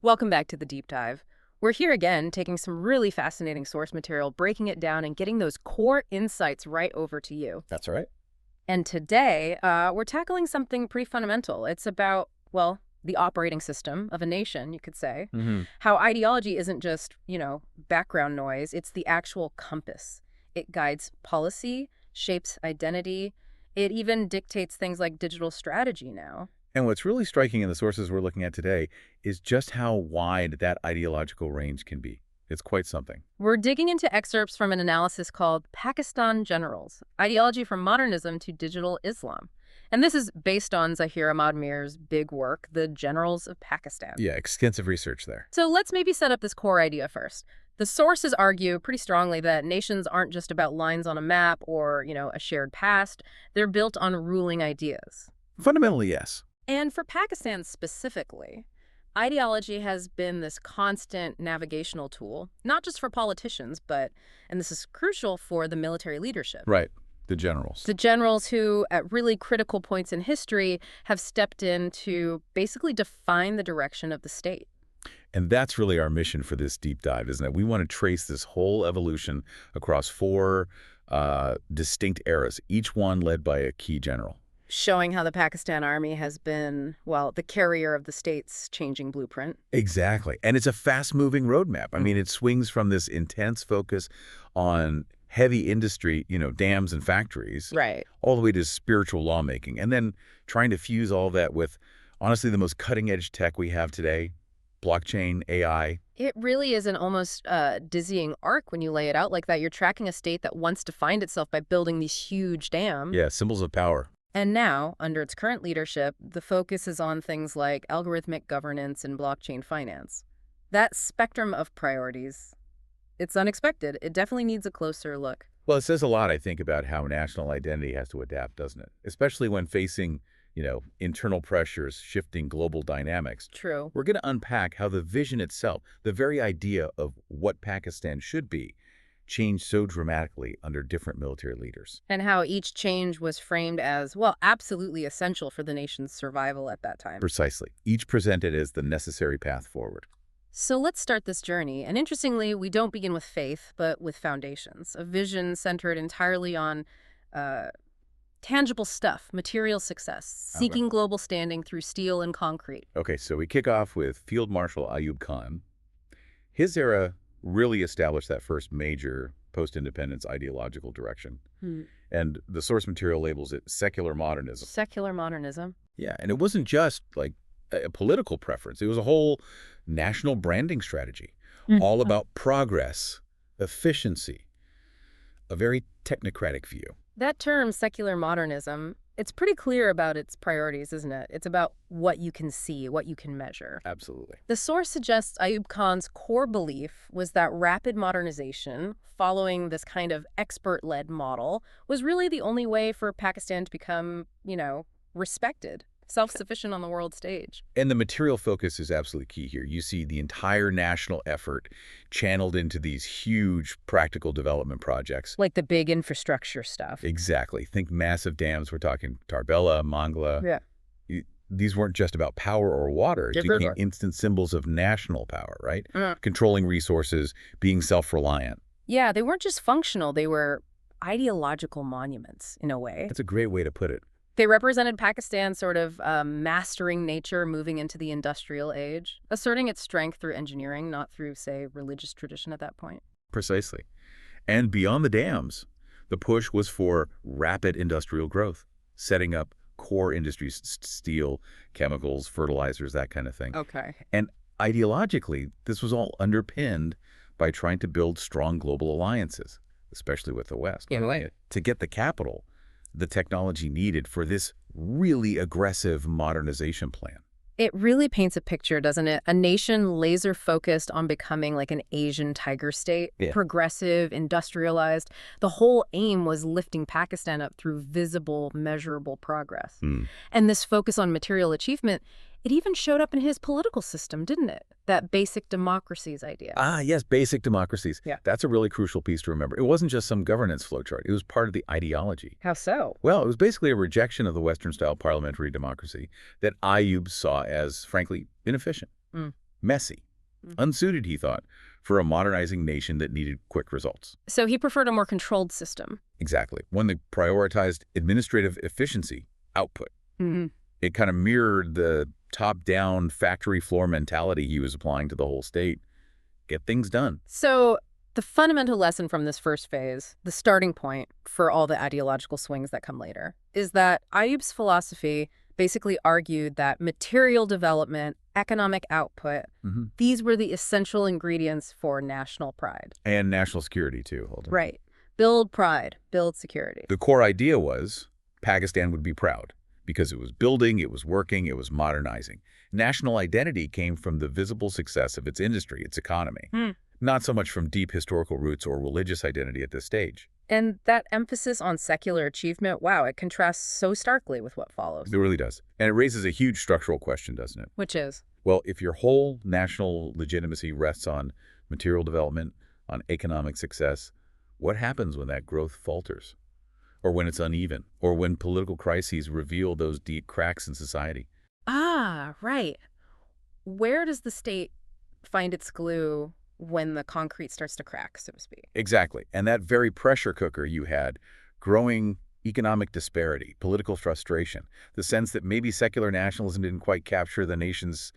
Welcome back to the deep dive. We're here again, taking some really fascinating source material, breaking it down, and getting those core insights right over to you. That's right. And today, we're tackling something pretty fundamental. It's about, well, the operating system of a nation, you could say. How ideology isn't just, background noise. It's the actual compass. It guides policy, shapes identity. It even dictates things like digital strategy now. And what's really striking in the sources we're looking at today is just how wide that ideological range can be. It's quite something. We're digging into excerpts from an analysis called Pakistan Generals, Ideology from Modernism to Digital Islam. And this is based on Zaheer Ahmad Meer's big work, The Generals of Pakistan. Yeah, extensive research there. So let's maybe set up this core idea first. The sources argue pretty strongly that nations aren't just about lines on a map or, a shared past. They're built on ruling ideas. Fundamentally, yes. And for Pakistan specifically, ideology has been this constant navigational tool, not just for politicians, and this is crucial for the military leadership. Right. The generals. The generals who, at really critical points in history, have stepped in to basically define the direction of the state. And that's really our mission for this deep dive, isn't it? We want to trace this whole evolution across four distinct eras, each one led by a key general. Showing how the Pakistan army has been, the carrier of the state's changing blueprint. Exactly. And it's a fast-moving roadmap. I mean, it swings from this intense focus on heavy industry, dams and factories, right, all the way to spiritual lawmaking. And then trying to fuse all that with, honestly, the most cutting-edge tech we have today, blockchain, AI. It really is an almost dizzying arc when you lay it out like that. You're tracking a state that once defined itself by building these huge dams. Yeah, symbols of power. And now, under its current leadership, the focus is on things like algorithmic governance and blockchain finance. That spectrum of priorities, it's unexpected. It definitely needs a closer look. Well, it says a lot, I think, about how national identity has to adapt, doesn't it? Especially when facing, internal pressures, shifting global dynamics. True. We're going to unpack how the vision itself, the very idea of what Pakistan should be, changed so dramatically under different military leaders. And how each change was framed as, absolutely essential for the nation's survival at that time. Precisely. Each presented as the necessary path forward. So let's start this journey. And interestingly, we don't begin with faith, but with foundations, a vision centered entirely on tangible stuff, material success, seeking global standing through steel and concrete. Okay, so we kick off with Field Marshal Ayub Khan. His era really established that first major post-independence ideological direction. And the source material labels it secular modernism. Secular modernism. Yeah, and it wasn't just like a political preference. It was a whole national branding strategy, all about progress, efficiency, a very technocratic view. That term, secular modernism, it's pretty clear about its priorities, isn't it? It's about what you can see, what you can measure. Absolutely. The source suggests Ayub Khan's core belief was that rapid modernization, following this kind of expert-led model, was really the only way for Pakistan to become, respected, self-sufficient on the world stage. And the material focus is absolutely key here. You see the entire national effort channeled into these huge practical development projects. Like the big infrastructure stuff. Exactly. Think massive dams. We're talking Tarbela, Mangla. Yeah. These weren't just about power or water. It became instant symbols of national power, right? Controlling resources, being self-reliant. Yeah, they weren't just functional. They were ideological monuments, in a way. That's a great way to put it. They represented Pakistan's sort of mastering nature moving into the industrial age, asserting its strength through engineering, not through, say, religious tradition at that point. Precisely. And beyond the dams, the push was for rapid industrial growth, setting up core industries, steel, chemicals, fertilizers, that kind of thing. Okay. And ideologically, this was all underpinned by trying to build strong global alliances, especially with the West. Yeah, right. To get the capital, the technology needed for this really aggressive modernization plan. It really paints a picture, doesn't it? A nation laser-focused on becoming like an Asian tiger state, progressive, industrialized. The whole aim was lifting Pakistan up through visible, measurable progress. And this focus on material achievement, it even showed up in his political system, didn't it? That basic democracies idea. Ah, yes, basic democracies. Yeah. That's a really crucial piece to remember. It wasn't just some governance flowchart. It was part of the ideology. How so? Well, it was basically a rejection of the Western-style parliamentary democracy that Ayub saw as, frankly, inefficient. messy, unsuited, he thought, for a modernizing nation that needed quick results. So he preferred a more controlled system. Exactly. One that prioritized administrative efficiency, output. Mm-hmm. It kind of mirrored the top-down factory floor mentality he was applying to the whole state. Get things done. So the fundamental lesson from this first phase, the starting point for all the ideological swings that come later, is that Ayub's philosophy basically argued that material development, economic output, these were the essential ingredients for national pride. And national security, too. Right. Build pride, build security. The core idea was Pakistan would be proud because it was building, it was working, it was modernizing. National identity came from the visible success of its industry, its economy, not so much from deep historical roots or religious identity at this stage. And that emphasis on secular achievement, wow, it contrasts so starkly with what follows. It really does. And it raises a huge structural question, doesn't it? Which is? Well, if your whole national legitimacy rests on material development, on economic success, what happens when that growth falters? Or when it's uneven? Or when political crises reveal those deep cracks in society? Ah, right. Where does the state find its glue when the concrete starts to crack, so to speak? Exactly. And that very pressure cooker you had, growing economic disparity, political frustration, the sense that maybe secular nationalism didn't quite capture the nation's,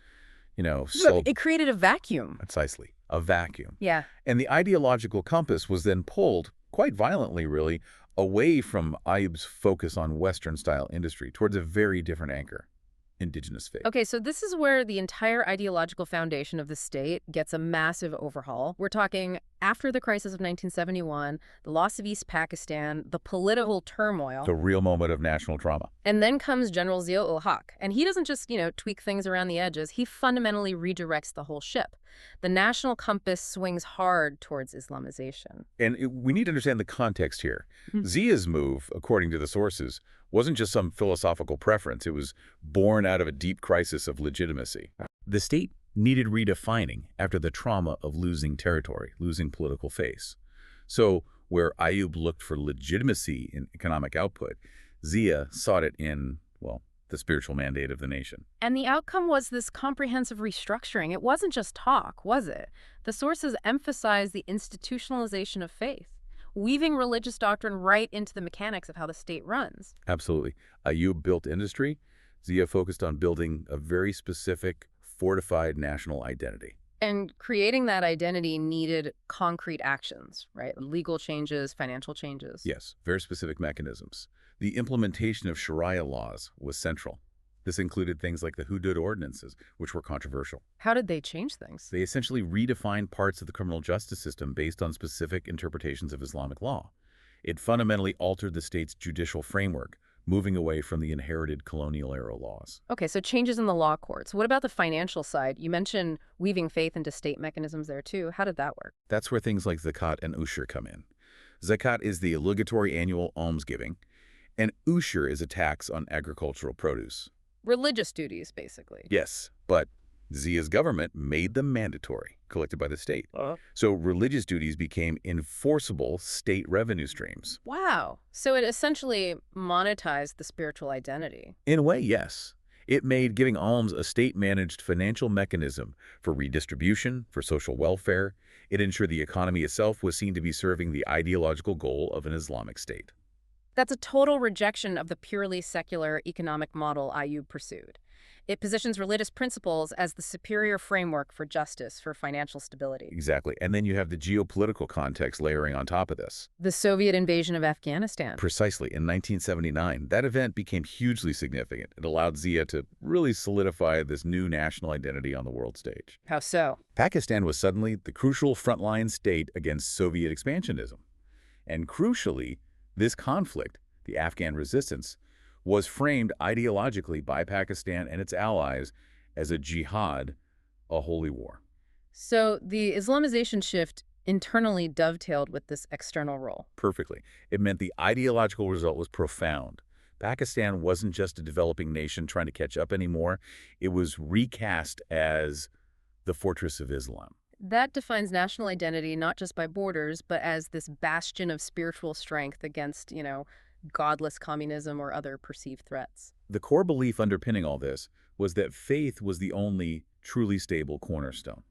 soul. It created a vacuum. Precisely. A vacuum. Yeah. And the ideological compass was then pulled, quite violently really, away from Ayub's focus on Western-style industry towards a very different anchor. Indigenous faith. Okay, so this is where the entire ideological foundation of the state gets a massive overhaul. We're talking after the crisis of 1971, the loss of East Pakistan, the political turmoil. The real moment of national trauma. And then comes General Zia-ul-Haq. And he doesn't just, tweak things around the edges. He fundamentally redirects the whole ship. The national compass swings hard towards Islamization. And we need to understand the context here. Zia's move, according to the sources, wasn't just some philosophical preference. It was born out of a deep crisis of legitimacy. The state needed redefining after the trauma of losing territory, losing political face. So where Ayub looked for legitimacy in economic output, Zia sought it in, the spiritual mandate of the nation. And the outcome was this comprehensive restructuring. It wasn't just talk, was it? The sources emphasized the institutionalization of faith, weaving religious doctrine right into the mechanics of how the state runs. Absolutely. Ayub built industry. Zia focused on building a very specific, fortified national identity. And creating that identity needed concrete actions, right? Legal changes, financial changes. Yes, very specific mechanisms. The implementation of Shariah laws was central. This included things like the Hudud ordinances, which were controversial. How did they change things? They essentially redefined parts of the criminal justice system based on specific interpretations of Islamic law. It fundamentally altered the state's judicial framework, moving away from the inherited colonial-era laws. Okay, so changes in the law courts. What about the financial side? You mentioned weaving faith into state mechanisms there, too. How did that work? That's where things like zakat and ushr come in. Zakat is the obligatory annual almsgiving, and ushr is a tax on agricultural produce. Religious duties, basically. Yes, but Zia's government made them mandatory, collected by the state. So religious duties became enforceable state revenue streams. Wow. So it essentially monetized the spiritual identity. In a way, yes. It made giving alms a state-managed financial mechanism for redistribution, for social welfare. It ensured the economy itself was seen to be serving the ideological goal of an Islamic state. That's a total rejection of the purely secular economic model Ayub pursued. It positions religious principles as the superior framework for justice, for financial stability. Exactly. And then you have the geopolitical context layering on top of this. The Soviet invasion of Afghanistan. Precisely. In 1979, that event became hugely significant. It allowed Zia to really solidify this new national identity on the world stage. How so? Pakistan was suddenly the crucial frontline state against Soviet expansionism. And crucially, this conflict, the Afghan resistance, was framed ideologically by Pakistan and its allies as a jihad, a holy war. So the Islamization shift internally dovetailed with this external role. Perfectly. It meant the ideological result was profound. Pakistan wasn't just a developing nation trying to catch up anymore. It was recast as the fortress of Islam. That defines national identity not just by borders, but as this bastion of spiritual strength against, godless communism or other perceived threats. The core belief underpinning all this was that faith was the only truly stable cornerstone.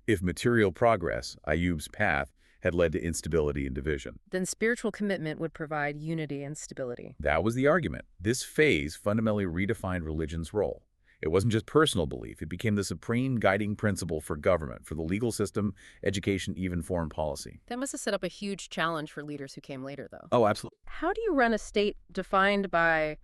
If material progress, Ayub's path, had led to instability and division. Then spiritual commitment would provide unity and stability. That was the argument. This phase fundamentally redefined religion's role. It wasn't just personal belief. It became the supreme guiding principle for government, for the legal system, education, even foreign policy. That must have set up a huge challenge for leaders who came later, though. Oh, absolutely. How do you run a state defined by,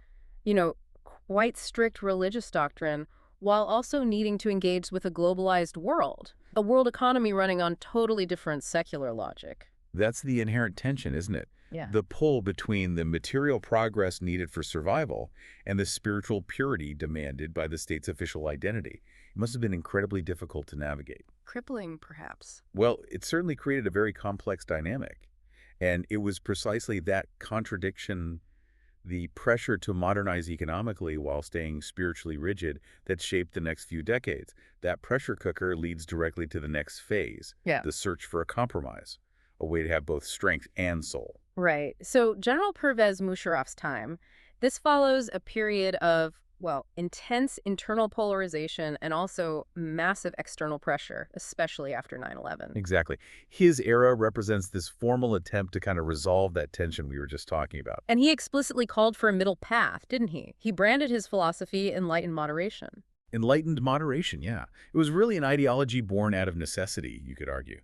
you know, quite strict religious doctrine while also needing to engage with a globalized world? A world economy running on totally different secular logic. That's the inherent tension, isn't it? Yeah. The pull between the material progress needed for survival and the spiritual purity demanded by the state's official identity. It must have been incredibly difficult to navigate. Crippling, perhaps. Well, it certainly created a very complex dynamic. And it was precisely that contradiction, the pressure to modernize economically while staying spiritually rigid, that shaped the next few decades. That pressure cooker leads directly to the next phase, the search for a compromise, a way to have both strength and soul. Right. So General Pervez Musharraf's time, this follows a period of, well, intense internal polarization and also massive external pressure, especially after 9/11. Exactly. His era represents this formal attempt to kind of resolve that tension we were just talking about. And he explicitly called for a middle path, didn't he? He branded his philosophy enlightened moderation. Enlightened moderation, yeah. It was really an ideology born out of necessity, you could argue.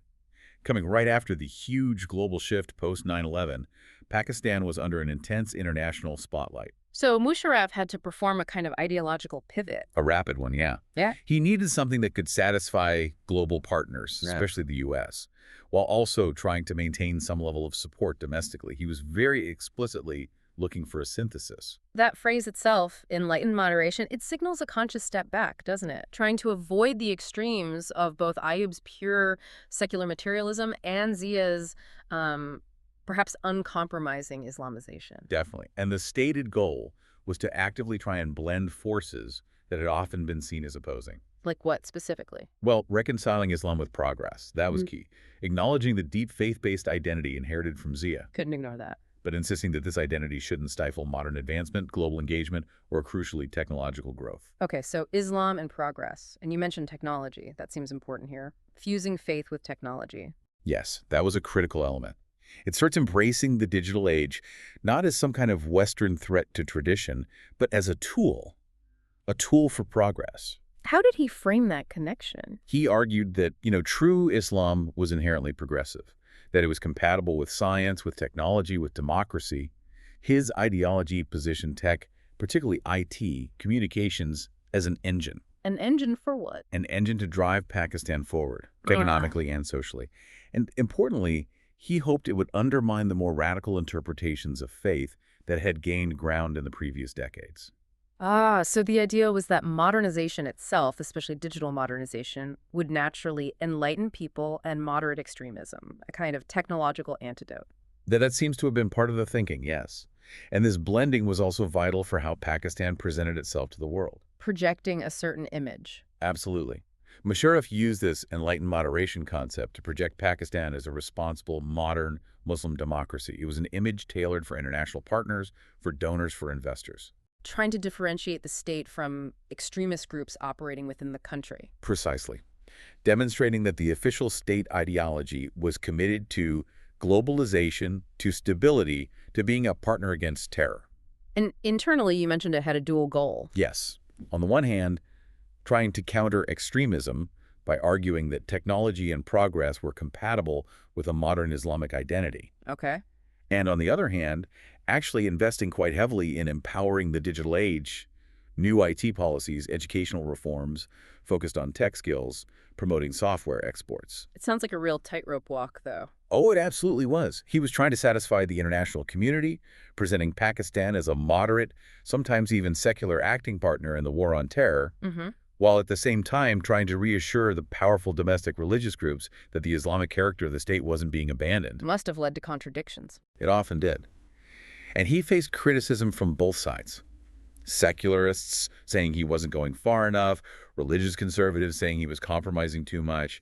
Coming right after the huge global shift post 9/11, Pakistan was under an intense international spotlight. So Musharraf had to perform a kind of ideological pivot. A rapid one, yeah. Yeah. He needed something that could satisfy global partners, especially the U.S., while also trying to maintain some level of support domestically. He was very explicitly looking for a synthesis. That phrase itself, enlightened moderation, it signals a conscious step back, doesn't it? Trying to avoid the extremes of both Ayub's pure secular materialism and Zia's perhaps uncompromising Islamization. Definitely. And the stated goal was to actively try and blend forces that had often been seen as opposing. Like what specifically? Well, reconciling Islam with progress. That was key. Acknowledging the deep faith-based identity inherited from Zia, Couldn't ignore that. but insisting that this identity shouldn't stifle modern advancement, global engagement, or crucially technological growth. Okay, so Islam and progress. And you mentioned technology. That seems important here. Fusing faith with technology. Yes, that was a critical element. It starts embracing the digital age, not as some kind of Western threat to tradition, but as a tool for progress. How did he frame that connection? He argued that, true Islam was inherently progressive, that it was compatible with science, with technology, with democracy. His ideology positioned tech, particularly IT, communications, as an engine. An engine for what? An engine to drive Pakistan forward, economically and socially. And importantly, he hoped it would undermine the more radical interpretations of faith that had gained ground in the previous decades. So the idea was that modernization itself, especially digital modernization, would naturally enlighten people and moderate extremism, a kind of technological antidote. That seems to have been part of the thinking, yes. And this blending was also vital for how Pakistan presented itself to the world. Projecting a certain image. Absolutely. Musharraf used this enlightened moderation concept to project Pakistan as a responsible, modern Muslim democracy. It was an image tailored for international partners, for donors, for investors. Trying to differentiate the state from extremist groups operating within the country. Precisely. Demonstrating that the official state ideology was committed to globalization, to stability, to being a partner against terror. And internally, you mentioned it had a dual goal. Yes. On the one hand, trying to counter extremism by arguing that technology and progress were compatible with a modern Islamic identity. Okay. And on the other hand, actually investing quite heavily in empowering the digital age, new IT policies, educational reforms focused on tech skills, promoting software exports. It sounds like a real tightrope walk, though. Oh, it absolutely was. He was trying to satisfy the international community, presenting Pakistan as a moderate, sometimes even secular acting partner in the war on terror, while at the same time trying to reassure the powerful domestic religious groups that the Islamic character of the state wasn't being abandoned. Must have led to contradictions. It often did. And he faced criticism from both sides. Secularists saying he wasn't going far enough, religious conservatives saying he was compromising too much.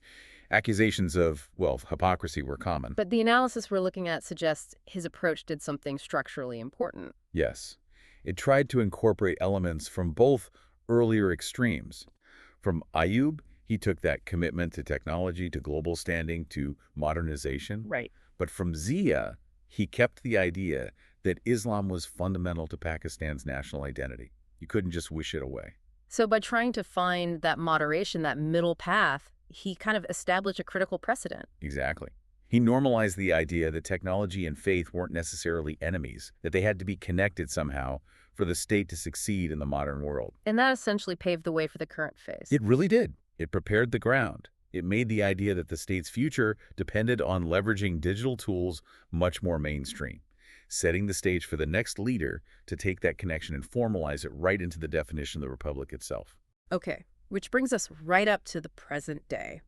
Accusations of, hypocrisy were common. But the analysis we're looking at suggests his approach did something structurally important. Yes. It tried to incorporate elements from both earlier extremes. From Ayub, he took that commitment to technology, to global standing, to modernization. Right. But from Zia, he kept the idea that Islam was fundamental to Pakistan's national identity. You couldn't just wish it away. So by trying to find that moderation, that middle path, he kind of established a critical precedent. Exactly. He normalized the idea that technology and faith weren't necessarily enemies, that they had to be connected somehow for the state to succeed in the modern world. And that essentially paved the way for the current phase. It really did. It prepared the ground. It made the idea that the state's future depended on leveraging digital tools much more mainstream, setting the stage for the next leader to take that connection and formalize it right into the definition of the republic itself. Okay, which brings us right up to the present day.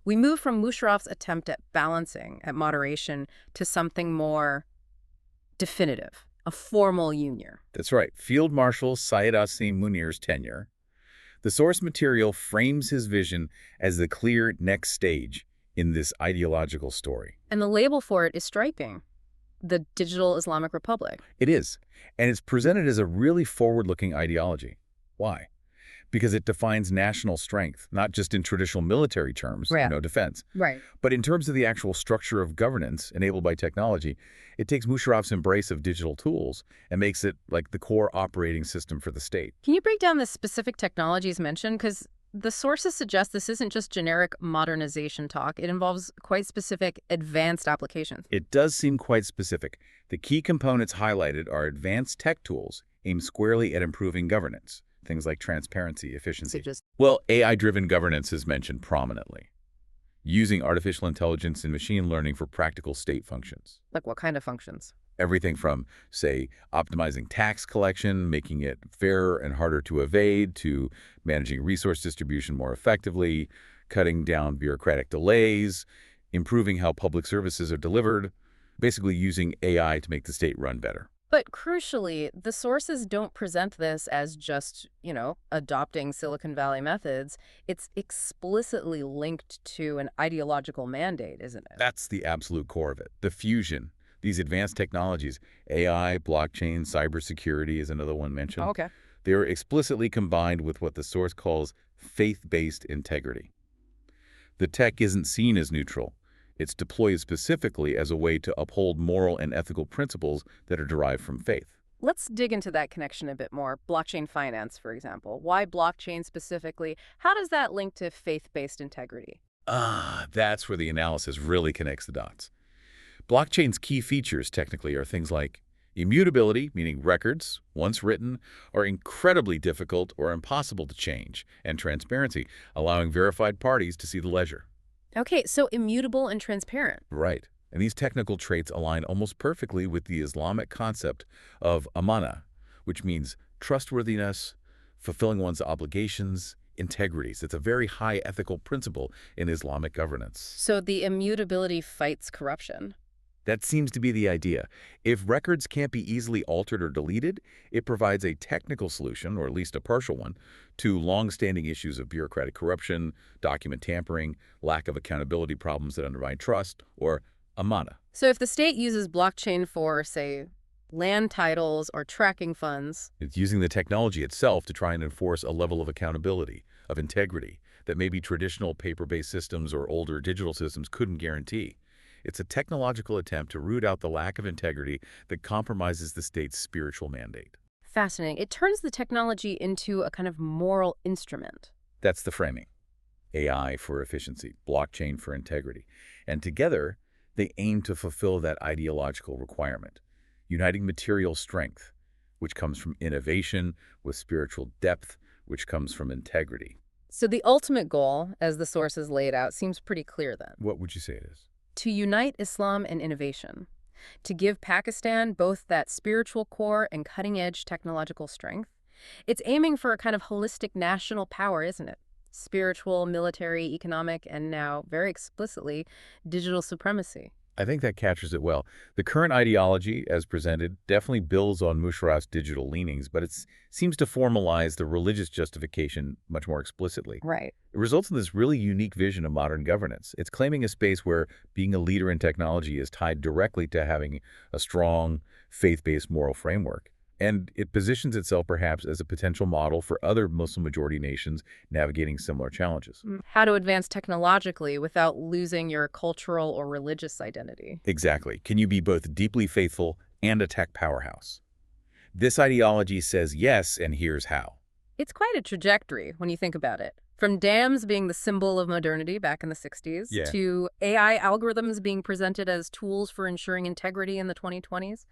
We move from Musharraf's attempt at balancing, at moderation, to something more definitive, a formal union. That's right. Field Marshal Syed Asim Munir's tenure. The source material frames his vision as the clear next stage in this ideological story. And the label for it is striking. The Digital Islamic Republic. It is. And it's presented as a really forward-looking ideology. Why? Because it defines national strength, not just in traditional military terms, defense, Right. but in terms of the actual structure of governance enabled by technology. It takes Musharraf's embrace of digital tools and makes it like the core operating system for the state. Can you break down the specific technologies mentioned? Because the sources suggest this isn't just generic modernization talk. It involves quite specific advanced applications. It does seem quite specific. The key components highlighted are advanced tech tools aimed squarely at improving governance. Things like transparency, efficiency. Well, AI-driven governance is mentioned prominently, using artificial intelligence and machine learning for practical state functions. Like what kind of functions? Everything from, say, optimizing tax collection, making it fairer and harder to evade, to managing resource distribution more effectively, cutting down bureaucratic delays, improving how public services are delivered, basically using AI to make the state run better. But crucially, the sources don't present this as just, adopting Silicon Valley methods. It's explicitly linked to an ideological mandate, isn't it? That's the absolute core of it. The fusion. These advanced technologies, AI, blockchain, cybersecurity is another one mentioned. Oh, okay. They are explicitly combined with what the source calls faith-based integrity. The tech isn't seen as neutral. It's deployed specifically as a way to uphold moral and ethical principles that are derived from faith. Let's dig into that connection a bit more. Blockchain finance, for example. Why blockchain specifically? How does that link to faith-based integrity? That's where the analysis really connects the dots. Blockchain's key features, technically, are things like immutability, meaning records, once written, are incredibly difficult or impossible to change, and transparency, allowing verified parties to see the ledger. Okay, so immutable and transparent. Right. And these technical traits align almost perfectly with the Islamic concept of amana, which means trustworthiness, fulfilling one's obligations, integrities. It's a very high ethical principle in Islamic governance. So the immutability fights corruption. That seems to be the idea. If records can't be easily altered or deleted, it provides a technical solution, or at least a partial one, to long-standing issues of bureaucratic corruption, document tampering, lack of accountability problems that undermine trust, or amana. So if the state uses blockchain for, say, land titles or tracking funds, It's using the technology itself to try and enforce a level of accountability, of integrity, that maybe traditional paper-based systems or older digital systems couldn't guarantee. It's a technological attempt to root out the lack of integrity that compromises the state's spiritual mandate. fascinating. It turns the technology into a kind of moral instrument. That's the framing. AI for efficiency, blockchain for integrity. And together, they aim to fulfill that ideological requirement, uniting material strength, which comes from innovation, with spiritual depth, which comes from integrity. So the ultimate goal, as the sources laid out, seems pretty clear then. What would you say it is? To unite Islam and innovation. To give Pakistan both that spiritual core and cutting-edge technological strength. It's aiming for a kind of holistic national power, isn't it? Spiritual, military, economic, and now, very explicitly, digital supremacy. I think that captures it well. The current ideology, as presented, definitely builds on Musharraf's digital leanings, but it seems to formalize the religious justification much more explicitly. Right. It results in this really unique vision of modern governance. It's claiming a space where being a leader in technology is tied directly to having a strong, faith-based moral framework. And it positions itself perhaps as a potential model for other Muslim-majority nations navigating similar challenges. How to advance technologically without losing your cultural or religious identity. Exactly. Can you be both deeply faithful and a tech powerhouse? This ideology says yes, and here's how. It's quite a trajectory when you think about it. From dams being the symbol of modernity back in the 60s to AI algorithms being presented as tools for ensuring integrity in the 2020s,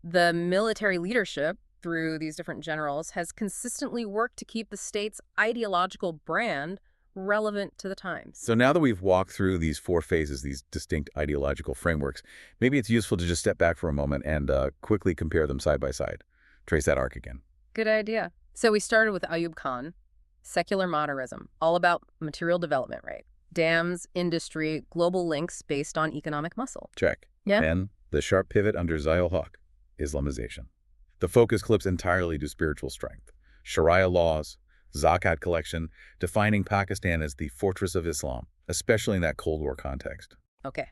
the military leadership, through these different generals, has consistently worked to keep the state's ideological brand relevant to the times. So now that we've walked through these 4 phases, these distinct ideological frameworks, maybe it's useful to just step back for a moment and quickly compare them side by side. Trace that arc again. Good idea. So we started with Ayub Khan, secular modernism, all about material development, right? Dams, industry, global links based on economic muscle. Check. Yeah. Then the sharp pivot under Zia-ul-Haq Islamization. The focus clips entirely to spiritual strength. Shariah laws, zakat collection, defining Pakistan as the fortress of Islam, especially in that Cold War context. Okay.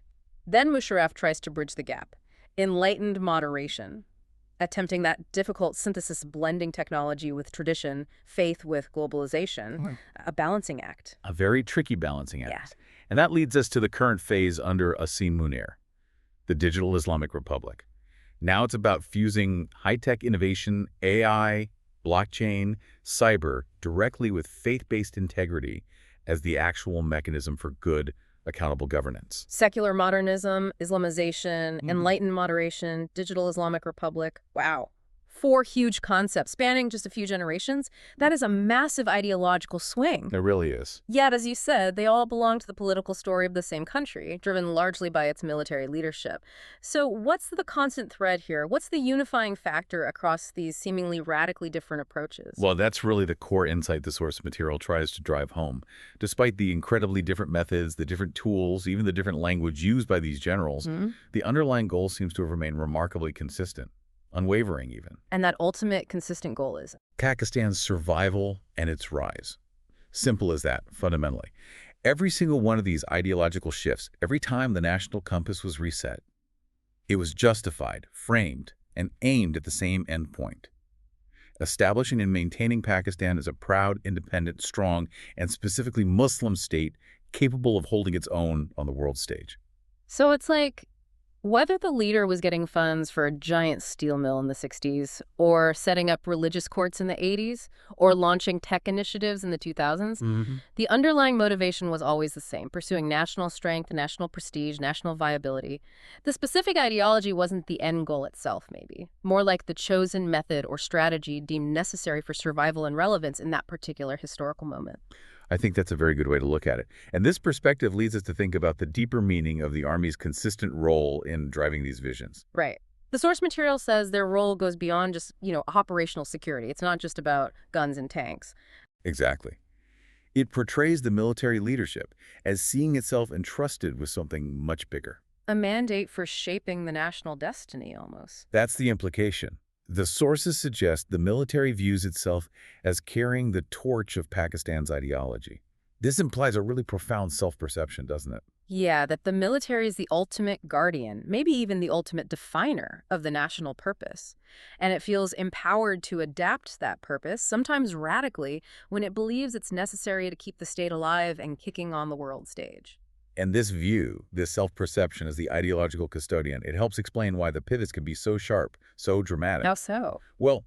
Then Musharraf tries to bridge the gap. Enlightened moderation, attempting that difficult synthesis, blending technology with tradition, faith with globalization, a balancing act. A very tricky balancing act. Yeah. And that leads us to the current phase under Asim Munir, the Digital Islamic Republic. Now it's about fusing high-tech innovation, AI, blockchain, cyber, directly with faith-based integrity as the actual mechanism for good, accountable governance. Secular modernism, Islamization, enlightened moderation, digital Islamic Republic. Wow. 4 huge concepts spanning just a few generations. That is a massive ideological swing. It really is. Yet, as you said, they all belong to the political story of the same country, driven largely by its military leadership. So what's the constant thread here? What's the unifying factor across these seemingly radically different approaches? Well, that's really the core insight the source material tries to drive home. Despite the incredibly different methods, the different tools, even the different language used by these generals, the underlying goal seems to have remained remarkably consistent. Unwavering, even. And that ultimate consistent goal is? Pakistan's survival and its rise. Simple as that, fundamentally. Every single one of these ideological shifts, every time the national compass was reset, it was justified, framed, and aimed at the same endpoint. Establishing and maintaining Pakistan as a proud, independent, strong, and specifically Muslim state capable of holding its own on the world stage. So it's like, whether the leader was getting funds for a giant steel mill in the 60s, or setting up religious courts in the 80s, or launching tech initiatives in the 2000s, the underlying motivation was always the same: pursuing national strength, national prestige, national viability. The specific ideology wasn't the end goal itself, maybe. More like the chosen method or strategy deemed necessary for survival and relevance in that particular historical moment. I think that's a very good way to look at it. And this perspective leads us to think about the deeper meaning of the Army's consistent role in driving these visions. Right. The source material says their role goes beyond just, operational security. It's not just about guns and tanks. Exactly. It portrays the military leadership as seeing itself entrusted with something much bigger. A mandate for shaping the national destiny, almost. That's the implication. The sources suggest the military views itself as carrying the torch of Pakistan's ideology. This implies a really profound self-perception, doesn't it? Yeah, that the military is the ultimate guardian, maybe even the ultimate definer of the national purpose. And it feels empowered to adapt that purpose, sometimes radically, when it believes it's necessary to keep the state alive and kicking on the world stage. And this view, this self-perception as the ideological custodian, it helps explain why the pivots can be so sharp, so dramatic. How so? Well,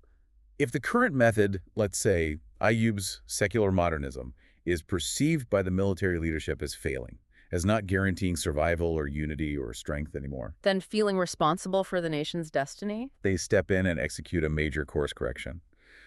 if the current method, let's say Ayub's secular modernism, is perceived by the military leadership as failing, as not guaranteeing survival or unity or strength anymore, then feeling responsible for the nation's destiny? they step in and execute a major course correction,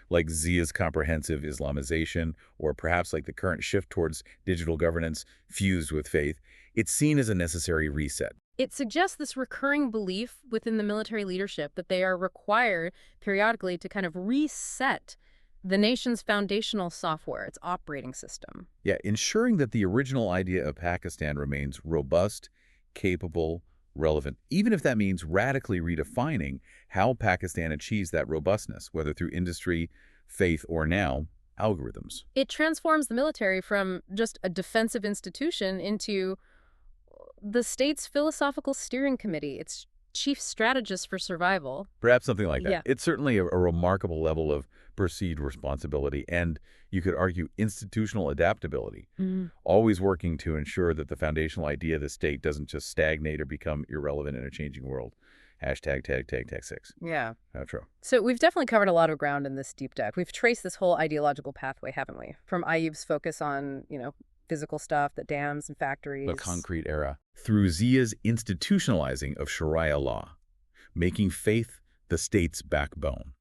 like Zia's comprehensive Islamization, or perhaps like the current shift towards digital governance fused with faith. It's seen as a necessary reset. It suggests this recurring belief within the military leadership that they are required periodically to kind of reset the nation's foundational software, its operating system. Yeah, ensuring that the original idea of Pakistan remains robust, capable, relevant, even if that means radically redefining how Pakistan achieves that robustness, whether through industry, faith, or now, algorithms. It transforms the military from just a defensive institution into the state's philosophical steering committee, its chief strategist for survival. Perhaps something like that. Yeah. It's certainly a remarkable level of perceived responsibility and, you could argue, institutional adaptability, always working to ensure that the foundational idea of the state doesn't just stagnate or become irrelevant in a changing world. Hashtag 6. Yeah. How true. So we've definitely covered a lot of ground in this deep dive. We've traced this whole ideological pathway, haven't we? From Ayub's focus on, physical stuff, the dams and factories. The concrete era. Through Zia's institutionalizing of Shariah law, making faith the state's backbone.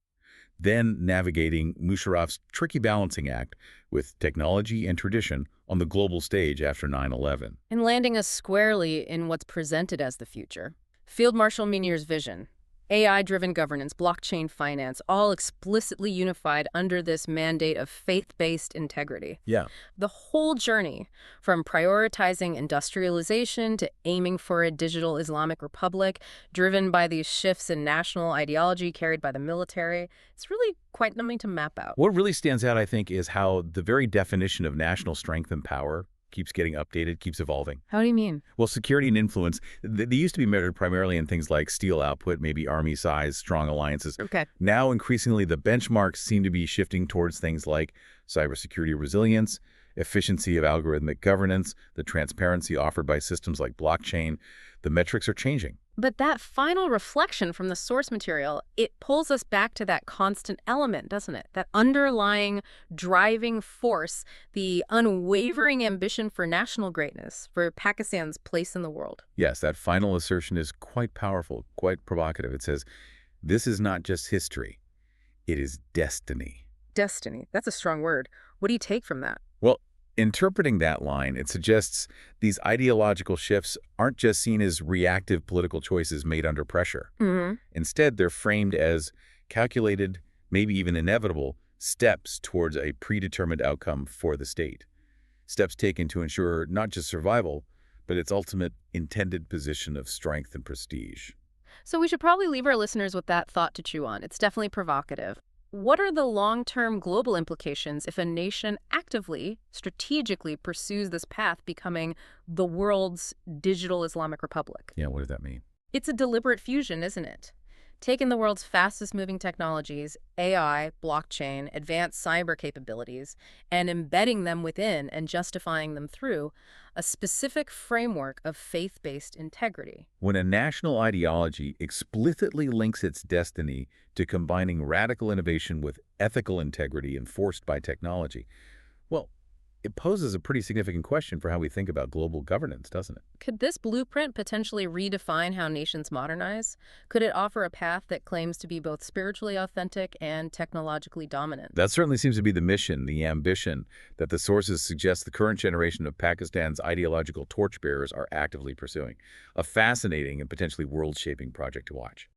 Then navigating Musharraf's tricky balancing act with technology and tradition on the global stage after 9/11. And landing us squarely in what's presented as the future. Field Marshal Munir's vision. AI-driven governance, blockchain finance, all explicitly unified under this mandate of faith-based integrity. Yeah. The whole journey, from prioritizing industrialization to aiming for a digital Islamic republic, driven by these shifts in national ideology carried by the military, it's really quite something to map out. What really stands out, I think, is how the very definition of national strength and power keeps getting updated, keeps evolving. How do you mean? Well, security and influence, they used to be measured primarily in things like steel output, maybe army size, strong alliances. Okay. Now, increasingly, the benchmarks seem to be shifting towards things like cybersecurity resilience, efficiency of algorithmic governance, the transparency offered by systems like blockchain. The metrics are changing. But that final reflection from the source material, it pulls us back to that constant element, doesn't it? That underlying driving force, the unwavering ambition for national greatness, for Pakistan's place in the world. Yes, that final assertion is quite powerful, quite provocative. It says, this is not just history, it is destiny. Destiny. That's a strong word. What do you take from that? Well, interpreting that line, it suggests these ideological shifts aren't just seen as reactive political choices made under pressure. Instead, they're framed as calculated, maybe even inevitable, steps towards a predetermined outcome for the state. Steps taken to ensure not just survival, but its ultimate intended position of strength and prestige. So we should probably leave our listeners with that thought to chew on. It's definitely provocative. What are the long-term global implications if a nation actively, strategically pursues this path becoming the world's digital Islamic republic? Yeah, what does that mean? It's a deliberate fusion, isn't it? Taking the world's fastest-moving technologies, AI, blockchain, advanced cyber capabilities, and embedding them within and justifying them through a specific framework of faith-based integrity. When a national ideology explicitly links its destiny to combining radical innovation with ethical integrity enforced by technology, well, it poses a pretty significant question for how we think about global governance, doesn't it? Could this blueprint potentially redefine how nations modernize? Could it offer a path that claims to be both spiritually authentic and technologically dominant? That certainly seems to be the mission, the ambition, that the sources suggest the current generation of Pakistan's ideological torchbearers are actively pursuing. A fascinating and potentially world-shaping project to watch.